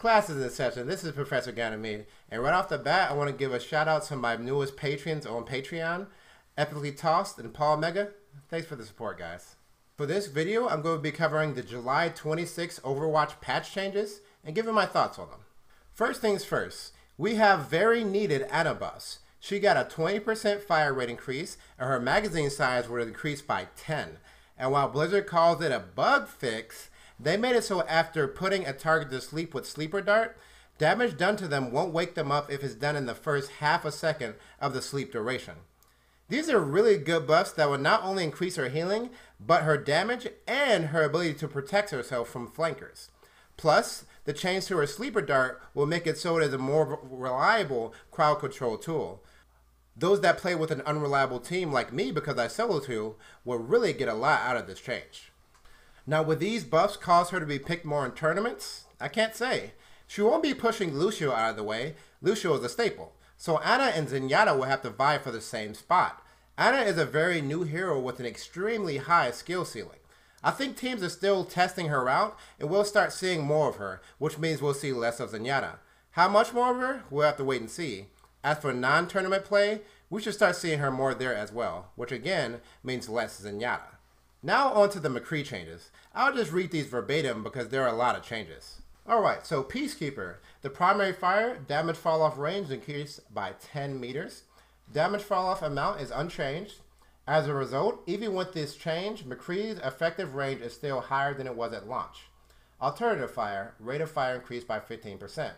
Class is in session. This is Professor Ganymede, and right off the bat, I want to give a shout out to my newest patrons on Patreon, Epically Tossed and Paul Mega. Thanks for the support, guys. For this video, I'm going to be covering the July 26 Overwatch patch changes and giving my thoughts on them. First things first, we have very needed Ana buffs. She got a 20% fire rate increase, and her magazine size was increased by 10. And while Blizzard calls it a bug fix, they made it so after putting a target to sleep with Sleeper Dart, damage done to them won't wake them up if it's done in the first half a second of the sleep duration. These are really good buffs that will not only increase her healing, but her damage and her ability to protect herself from flankers. Plus, the change to her Sleeper Dart will make it so it is a more reliable crowd control tool. Those that play with an unreliable team like me because I solo to will really get a lot out of this change. Now, will these buffs cause her to be picked more in tournaments? I can't say. She won't be pushing Lucio out of the way. Lucio is a staple. So Ana and Zenyatta will have to vie for the same spot. Ana is a very new hero with an extremely high skill ceiling. I think teams are still testing her out, and we'll start seeing more of her, which means we'll see less of Zenyatta. How much more of her? We'll have to wait and see. As for non-tournament play, we should start seeing her more there as well, which again means less Zenyatta. Now on to the McCree changes. I'll just read these verbatim because there are a lot of changes. Alright, so Peacekeeper. The primary fire, damage fall off range increased by 10 meters. Damage fall off amount is unchanged. As a result, even with this change, McCree's effective range is still higher than it was at launch. Alternative fire, rate of fire increased by 15%.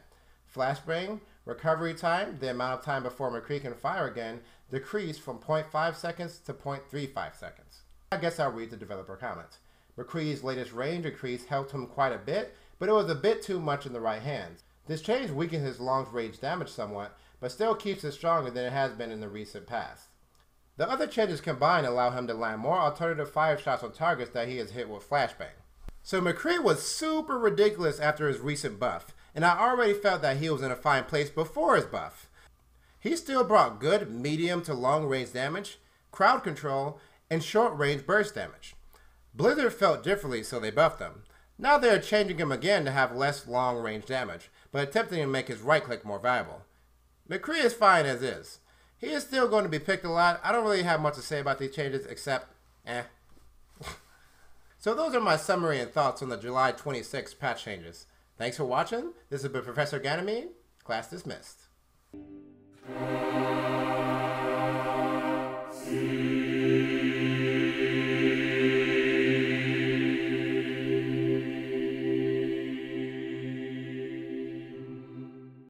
Flashbang, recovery time, the amount of time before McCree can fire again, decreased from 0.5 seconds to 0.35 seconds. I guess I'll read the developer comments. McCree's latest range increase helped him quite a bit, but it was a bit too much in the right hands. This change weakens his long range damage somewhat, but still keeps it stronger than it has been in the recent past. The other changes combined allow him to land more alternative fire shots on targets that he has hit with flashbang. So McCree was super ridiculous after his recent buff, and I already felt that he was in a fine place before his buff. He still brought good medium to long range damage, crowd control, and short range burst damage. Blizzard felt differently, so they buffed him. Now they are changing him again to have less long range damage, but attempting to make his right click more valuable. McCree is fine as is. He is still going to be picked a lot. I don't really have much to say about these changes except, So those are my summary and thoughts on the July 26 patch changes. Thanks for watching. This has been Professor Ganymede. Class dismissed.